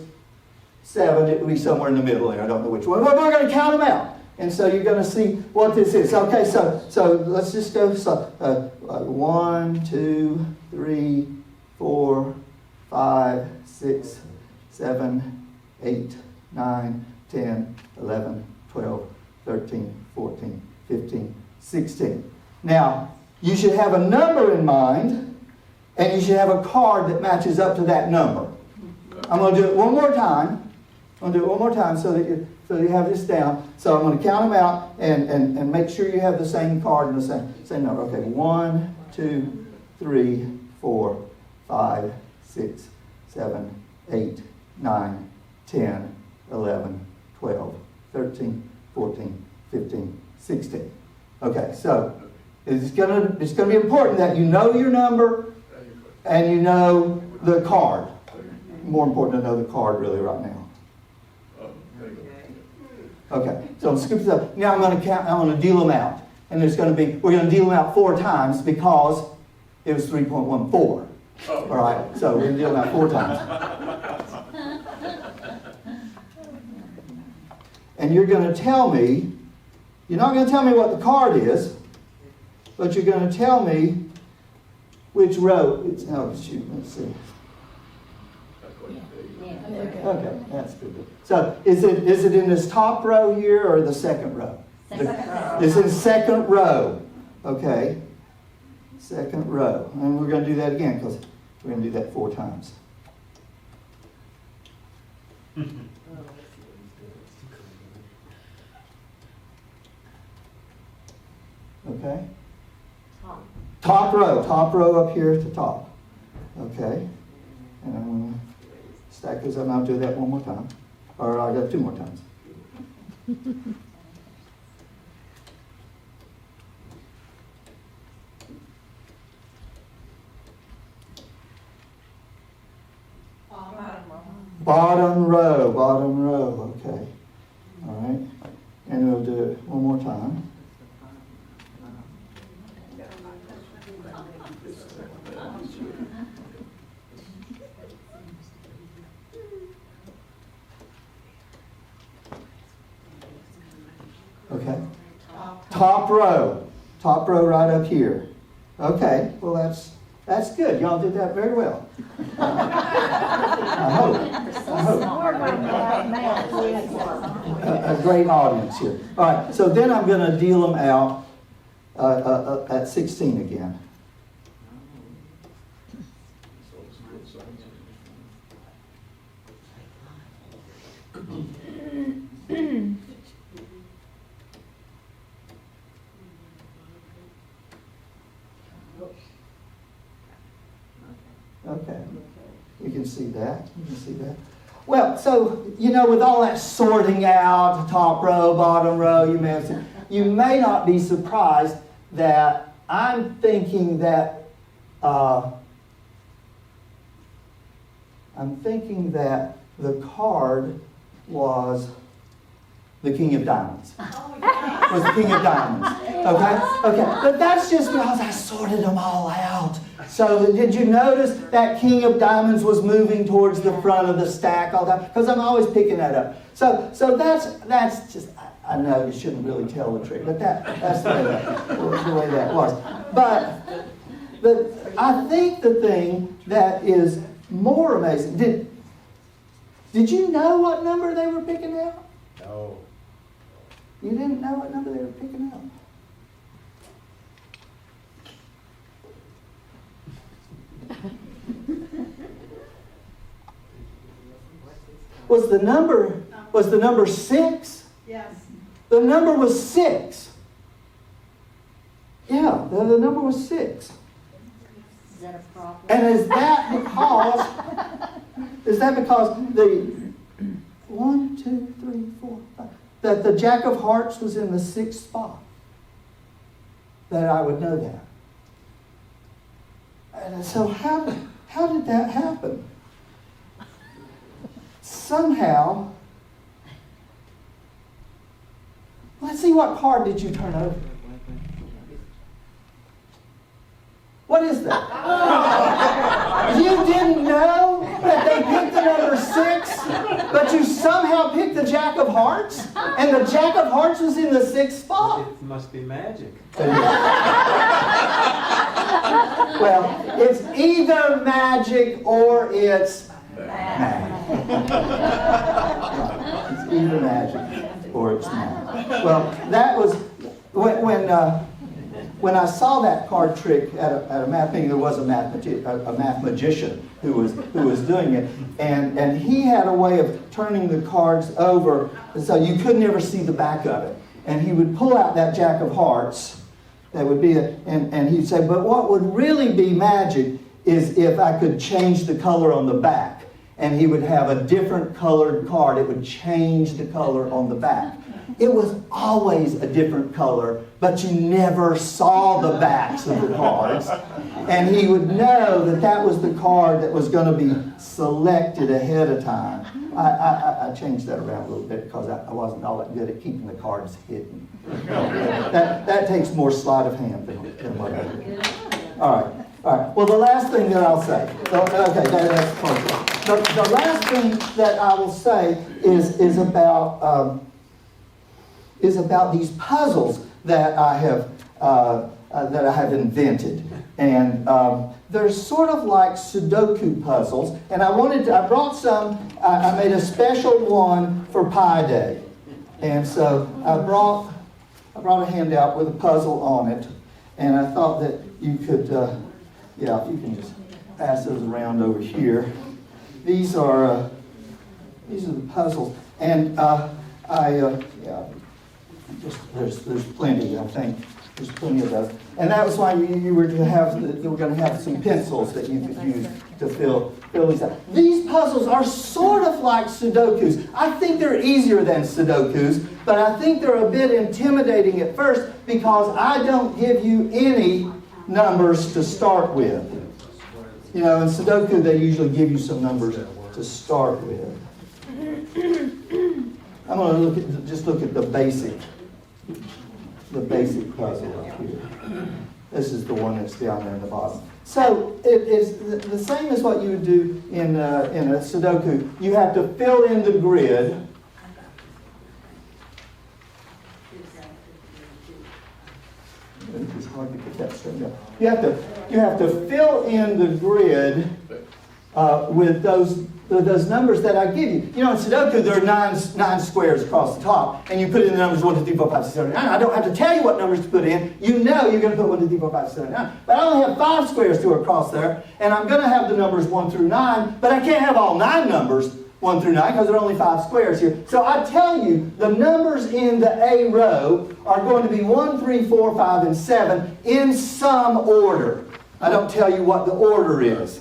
7, it would be somewhere in the middle there. I don't know which one. But we're going to count them out. And so you're going to see what this is. Okay, so let's just go. 1, 2, 3, 4, 5, 6, 7, 8, 9, 10, 11, 12, 13, 14, 15, 16. Now, you should have a number in mind, and you should have a card that matches up to that number. I'm going to do it one more time. so that you have this down. So I'm going to count them out and make sure you have the same card and the same number. Okay, 1, 2, 3, 4, 5, 6, 7, 8, 9, 10, 11, 12, 13, 14, 15, 16. Okay, so it's going to be important that you know your number and you know the card. More important to know the card really right now. Okay, so skip this up. Now I'm going to deal them out. And we're going to deal them out 4 times because it was 3.14. All right, so we're going to deal them out 4 times. And you're going to tell me, you're not going to tell me what the card is, but you're going to tell me which row. Oh, shoot, let's see. Okay, that's good. So is it in this top row here or the second row? Second row. It's in second row. Okay. Second row. And we're going to do that again because we're going to do that 4 times. Okay. Top row up here at the top. Okay. And I'm going to stack those up and I'll do that one more time. Or I got 2 more times. Bottom row, okay. All right. And we'll do it one more time. Okay. Top row right up here. Okay, well that's good. Y'all did that very well. I hope. A great audience here. All right, so then I'm going to deal them out at 16 again. Okay, you can see that. You can see that. Well, so, with all that sorting out, top row, bottom row, you may not be surprised that I'm thinking that the card was the King of Diamonds. Was the King of Diamonds. Okay? But that's just because I sorted them all out. So did you notice that King of Diamonds was moving towards the front of the stack all the time? Because I'm always picking that up. So that's just, I know you shouldn't really tell the trick, but that's the way that was. But I think the thing that is more amazing, did you know what number they were picking out? No. You didn't know what number they were picking out? Was the number 6? Yes. The number was 6. Yeah, the number was 6. Is that a problem? And is that because the 1, 2, 3, 4, 5, that the Jack of Hearts was in the 6th spot? That I would know that. And so how did that happen? Somehow, let's see, what card did you turn over? What is that? You didn't know that they picked the number 6, but you somehow picked the Jack of Hearts? And the Jack of Hearts was in the 6th spot? It must be magic. Well, it's either magic or it's magic. It's either magic or it's magic. Well, that was when I saw that card trick at a math meeting. There was a math magician who was doing it, and he had a way of turning the cards over so you could never see the back of it. And he would pull out that Jack of Hearts. That would be it, and he'd say, but what would really be magic is if I could change the color on the back. And he would have a different colored card. It would change the color on the back. It was always a different color, but you never saw the backs of the cards. And he would know that that was the card that was going to be selected ahead of time. I changed that around a little bit because I wasn't all that good at keeping the cards hidden. That takes more sleight of hand than what I do. All right. Well, the last thing that I'll say. Okay, that's perfect. The last thing that I will say is about is about these puzzles that I have invented. And they're sort of like Sudoku puzzles. And I brought some, I made a special one for Pi Day. And so I brought a handout with a puzzle on it. And I thought that you could, if you can just pass those around over here. These are the puzzles. And there's plenty, I think. There's plenty of those. And that was why you were going to have some pencils that you could use to fill these out. These puzzles are sort of like Sudokus. I think they're easier than Sudokus, but I think they're a bit intimidating at first because I don't give you any numbers to start with. You know, in Sudoku they usually give you some numbers to start with. I'm going to look at the basic puzzle up here. This is the one that's down there in the bottom. So it is the same as what you would do in a Sudoku. You have to fill in the grid. It's hard to get that straight up. You have to fill in the grid with those numbers that I give you. You know, in Sudoku, there are nine squares across the top, and you put in the numbers 1, 2, 3, 4, 5, 6, 7, 8, 9. I don't have to tell you what numbers to put in. You know you're going to put 1, 2, 3, 4, 5, 6, 7, 8, 9. But I only have 5 squares to go across there, and I'm going to have the numbers 1 through 9, but I can't have all 9 numbers 1 through 9 because there are only 5 squares here. So I tell you, the numbers in the A row are going to be 1, 3, 4, 5, and 7 in some order. I don't tell you what the order is.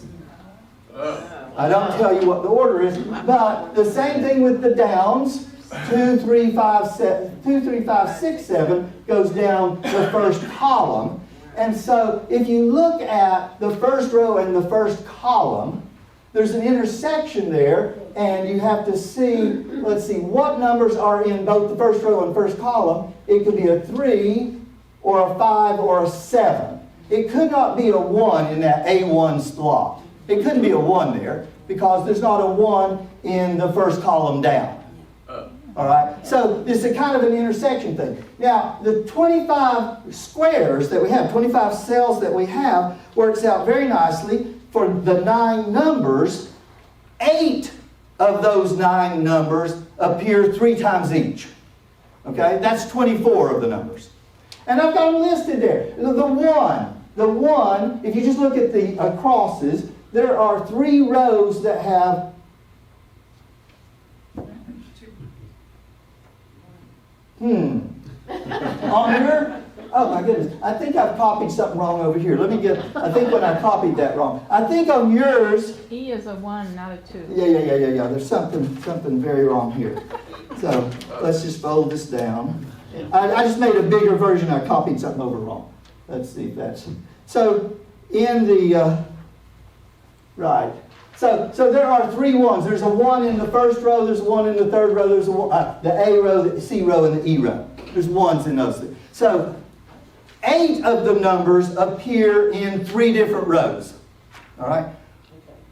I don't tell you what the order is, but the same thing with the downs. 2, 3, 5, 6, 7 goes down the first column. And so if you look at the first row and the first column, there's an intersection there, and you have to see, let's see, what numbers are in both the first row and first column. It could be a 3, or a 5, or a 7. It could not be a 1 in that A1 slot. It couldn't be a 1 there because there's not a 1 in the first column down. All right? So it's a kind of an intersection thing. Now, the 25 squares that we have, 25 cells that we have, works out very nicely for the 9 numbers. 8 of those 9 numbers appear 3 times each. Okay? That's 24 of the numbers. And I've got them listed there. The 1, if you just look at the crosses, there are 3 rows that have on here. Oh my goodness. I think I've copied something wrong over here. I think when I copied that wrong. I think on yours. E is a 1, not a 2. Yeah. There's something very wrong here. So let's just fold this down. I just made a bigger version. I copied something over wrong. Let's see if that's. So in the right. So there are 3 1s. There's a 1 in the first row. There's a 1 in the third row. There's the A row, the C row, and the E row. There's 1s in those. So 8 of the numbers appear in 3 different rows. All right.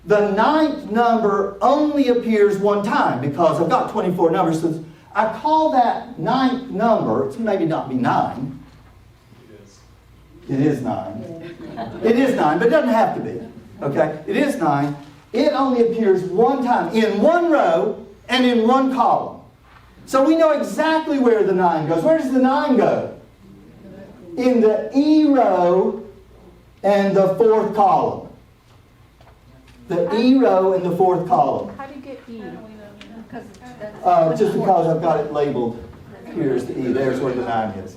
The 9th number only appears 1 time because I've got 24 numbers. So I call that 9th number. It's maybe not be 9. It is 9. It is 9, but it doesn't have to be. Okay. It is 9. It only appears 1 time in 1 row and in 1 column. So we know exactly where the 9 goes. Where does the 9 go? In the E row and the 4th column. The E row and the 4th column. How do you get E? Just because I've got it labeled. Here's the E. There's where the 9 is.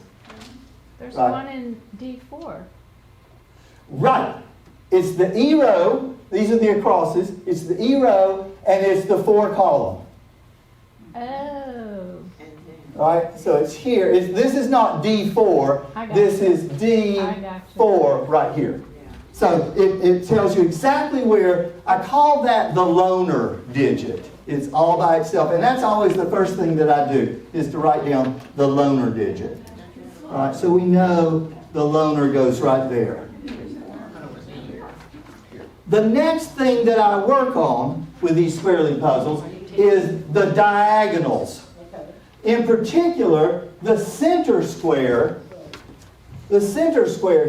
There's Right. 1 in D4. Right. It's the E row. These are the acrosses. It's the E row and it's the 4 column. Oh. Right? So it's here. This is not D4. This is D4 right here. So it tells you exactly where. I call that the loner digit. It's all by itself. And that's always the first thing that I do, is to write down the loner digit. All right? So we know the loner goes right there. The next thing that I work on with these square leaf puzzles is the diagonals. In particular, the center square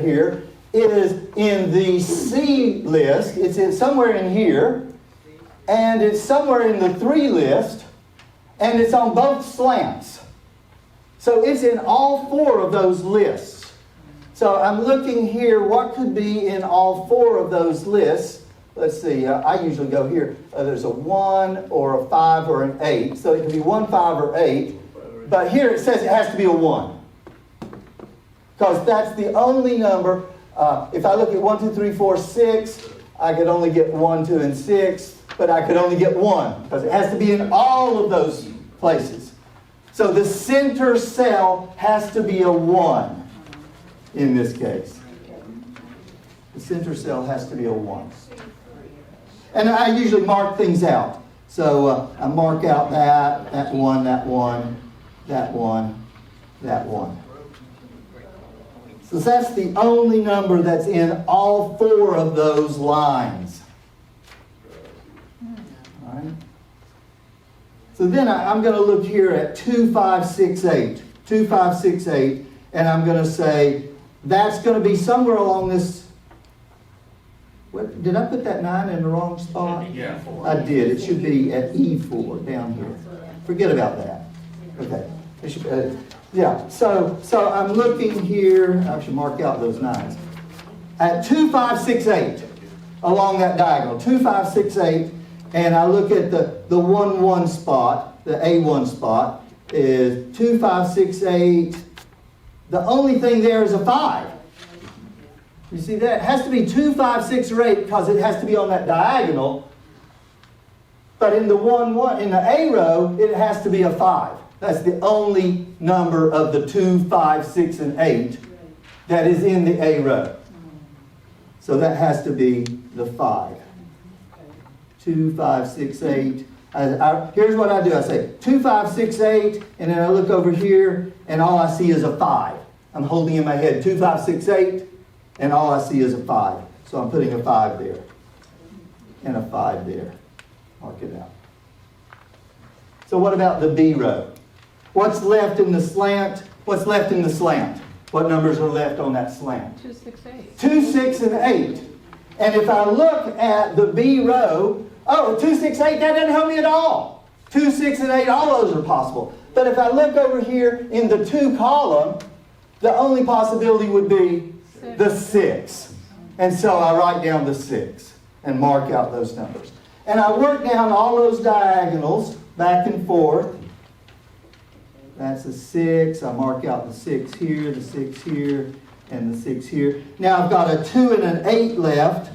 here is in the C list. It's somewhere in here, and it's somewhere in the 3 list, and it's on both slants. So it's in all 4 of those lists. So I'm looking here, what could be in all 4 of those lists? Let's see, I usually go here. There's a 1 or a 5 or an 8. So it can be 1, 5, or 8. But here it says it has to be a 1. Because that's the only number. If I look at 1, 2, 3, 4, 6, I could only get 1, 2, and 6. But I could only get 1. Because it has to be in all of those places. So the center cell has to be a 1 in this case. The center cell has to be a 1. And I usually mark things out. So I mark out that 1, that 1, that 1, that 1. So that's the only number that's in all 4 of those lines. All right. So then I'm going to look here at 2, 5, 6, 8. 2, 5, 6, 8. And I'm going to say that's going to be somewhere along this. What, did I put that 9 in the wrong spot? Yeah. I did. It should be at E4 down here. Forget about that. Okay. It should, yeah. So I'm looking here. I should mark out those 9s. At 2, 5, 6, 8 along that diagonal. 2, 5, 6, 8. And I look at the 1, 1 spot. The A1 spot is 2, 5, 6, 8. The only thing there is a 5. You see that? It has to be 2, 5, 6, or 8 because it has to be on that diagonal. But in the 1, 1, in the A row, it has to be a 5. That's the only number of the 2, 5, 6, and 8 that is in the A row. So that has to be the 5. 2, 5, 6, 8. Here's what I do. I say 2, 5, 6, 8, and then I look over here, and all I see is a 5. I'm holding in my head 2, 5, 6, 8. And all I see is a 5. So I'm putting a 5 there. And a 5 there. Mark it out. So what about the B row? What's left in the slant? What's left in the slant? What numbers are left on that slant? 2, 6, 8. 2, 6, and 8. And if I look at the B row, 2, 6, 8, that doesn't help me at all. 2, 6, and 8, all those are possible. But if I look over here in the 2 column, the only possibility would be the 6. And so I write down the 6 and mark out those numbers. And I work down all those diagonals back and forth. That's a 6. I mark out the 6 here, the 6 here, and the 6 here. Now I've got a 2 and an 8 left.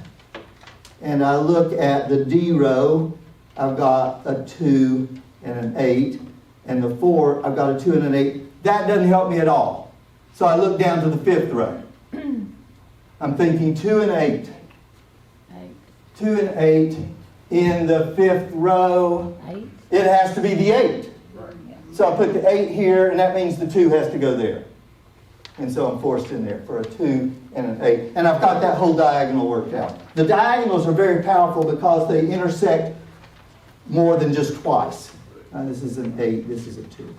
And I look at the D row. I've got a 2 and an 8. And the 4, I've got a 2 and an 8. That doesn't help me at all. So I look down to the 5th row. I'm thinking 2 and 8. 2 and 8 in the 5th row. 8. It has to be the 8. So I put the 8 here, and that means the 2 has to go there. And so I'm forced in there for a 2 and an 8. And I've got that whole diagonal worked out. The diagonals are very powerful because they intersect more than just twice. This is an 8, this is a 2.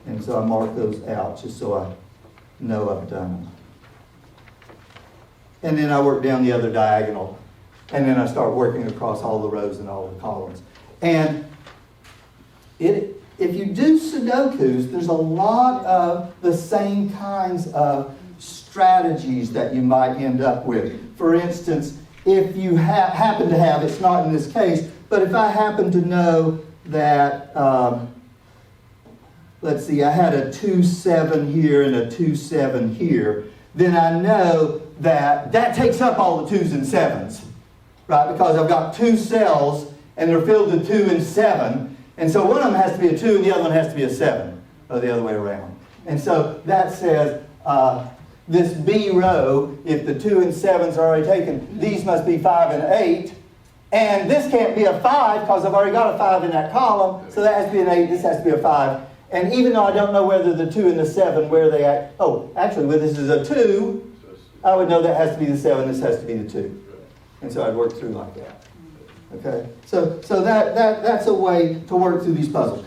And so I mark those out just so I know I've done them. And then I work down the other diagonal. And then I start working across all the rows and all the columns. And if you do Sudokus, there's a lot of the same kinds of strategies that you might end up with. For instance, if you happen to have, it's not in this case, but if I happen to know that, let's see, I had a 2, 7 here and a 2, 7 here, then I know that takes up all the 2s and 7s, right? Because I've got 2 cells and they're filled with 2 and 7. And so one of them has to be a 2 and the other one has to be a 7, or the other way around. And so that says this B row, if the 2 and 7s are already taken, these must be 5 and 8. And this can't be a 5 because I've already got a 5 in that column. So that has to be an 8, this has to be a 5. And even though I don't know whether the 2 and the 7, where they act, actually, when this is a 2, I would know that has to be the 7, this has to be the 2. And so I'd work through like that. Okay? So that's a way to work through these puzzles.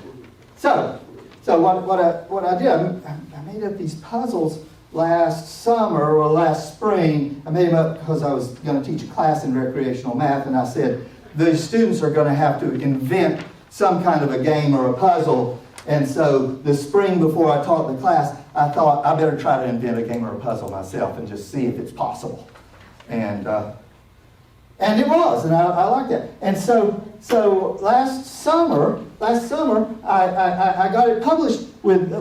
So So what I did, I made up these puzzles last summer or last spring. I made them up because I was going to teach a class in recreational math, and I said, the students are going to have to invent some kind of a game or a puzzle. And so the spring before I taught the class, I thought I better try to invent a game or a puzzle myself and just see if it's possible. And it was, and I liked that. And so last summer, I got it published with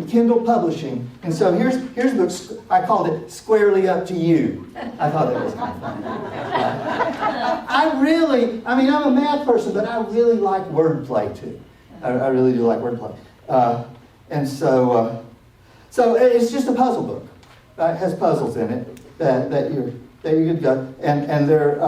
Kindle Publishing. And so here's the book. I called it Squarely Up to You. I thought that was kind of fun. I'm a math person, but I really like wordplay too. I really do like wordplay. And so it's just a puzzle book. It has puzzles in it that you're good to go. And they're...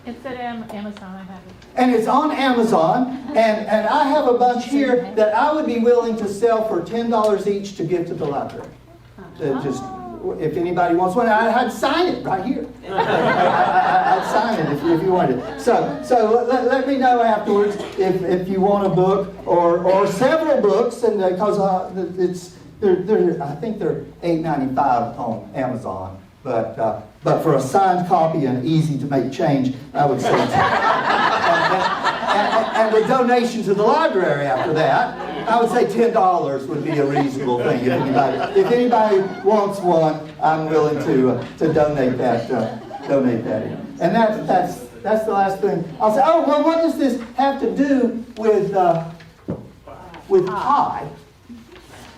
It's at Amazon, I have it. And it's on Amazon, and I have a bunch here that I would be willing to sell for $10 each to give to the library. If anybody wants one, I'd sign it right here. I'd sign it if you wanted it. So let me know afterwards if you want a book or several books, and because I think they're $8.95 on Amazon. But for a signed copy and easy to make change, I would say and a donation to the library after that, I would say $10 would be a reasonable thing. If anybody wants one, I'm willing to donate that. And that's the last thing. I'll say, oh, well, what does this have to do with pi?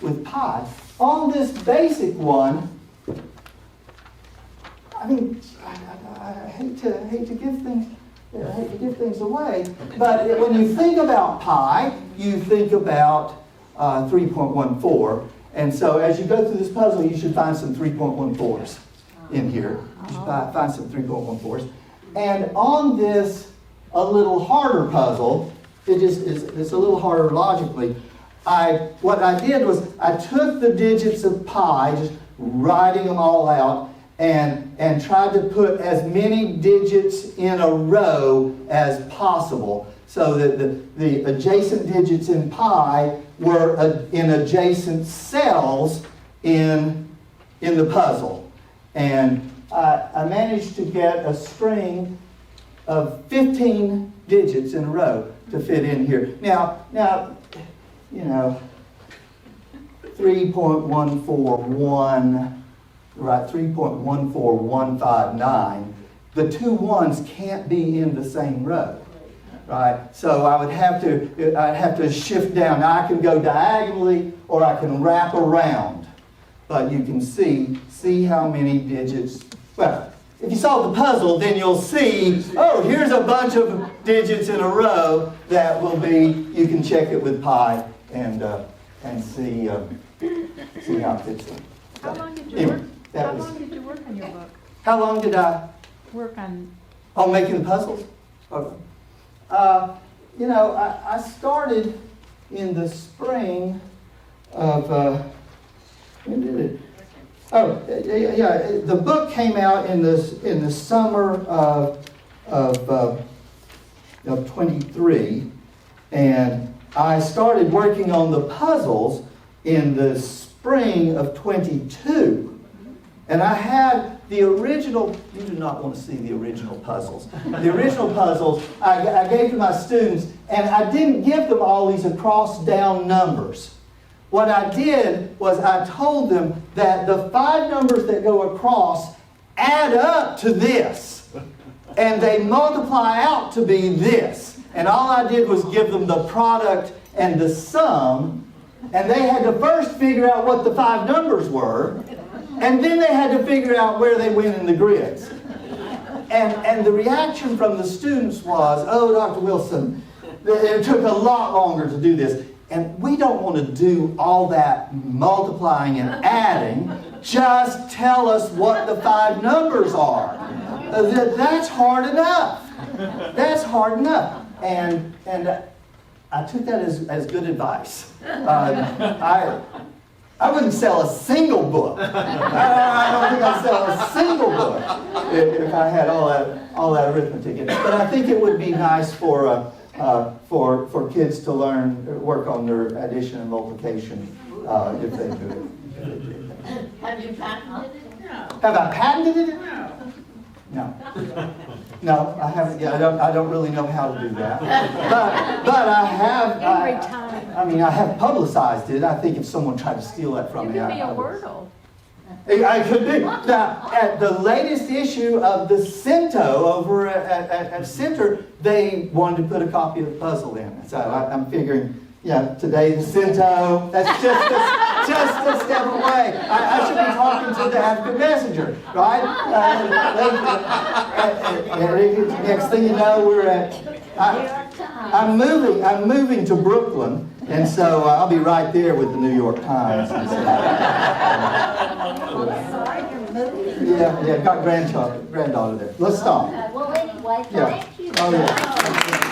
With pi, on this basic one. I mean, I hate to give things away, but when you think about pi, you think about 3.14, and so as you go through this puzzle, you should find some 3.14s in here. You should find some 3.14s, and on this a little harder puzzle, it's a little harder logically. What I did was I took the digits of pi, just writing them all out, and tried to put as many digits in a row as possible so that the adjacent digits in pi were in adjacent cells in the puzzle. And I managed to get a string of 15 digits in a row to fit in here. Now, you know, 3.141, right, 3.14159, the two ones can't be in the same row, right? So I'd have to shift down. Now I can go diagonally or I can wrap around, but you can see how many digits. Well, if you solve the puzzle, then you'll see, oh, here's a bunch of digits in a row that will be, you can check it with pi and see how it fits in. How long did you Anyway, work? How long did you work on your book? How long did I Work on. making the puzzles? Okay. I started in the spring of when did it? Oh, yeah. The book came out in the summer of 23, and I started working on the puzzles in the spring of 22. And I had the original, you do not want to see the original puzzles. The original puzzles I gave to my students, and I didn't give them all these across-down numbers. What I did was I told them that the 5 numbers that go across add up to this, and they multiply out to be this. And all I did was give them the product and the sum, and they had to first figure out what the 5 numbers were, and then they had to figure out where they went in the grids. And the reaction from the students was, oh, Dr. Wilson, it took a lot longer to do this. And we don't want to do all that multiplying and adding. Just tell us what the 5 numbers are. That's hard enough. That's hard enough. And I took that as good advice. I wouldn't sell a single book. I don't think I'd sell a single book if I had all that arithmetic in it. But I think it would be nice for for kids to work on their addition and multiplication if they do it. Have you patented it? Have I patented it? No. No, I haven't yet. I don't really know how to do that. But I have. I mean, I have publicized it. I think if someone tried to steal that from You me, could be a I would. Wordle. I could be. Now, at the latest issue of the Cento over at Center, they wanted to put a copy of the puzzle in. So I'm figuring, yeah, today the Cento, that's just a step away. I should be talking to the African Messenger, right? Next thing you know, we're at. I'm moving to Brooklyn, and so I'll be right there with the New York Times. And so, yeah, got granddaughter there. Let's stop. Well, anyway, Yeah. thank you. Oh, yeah.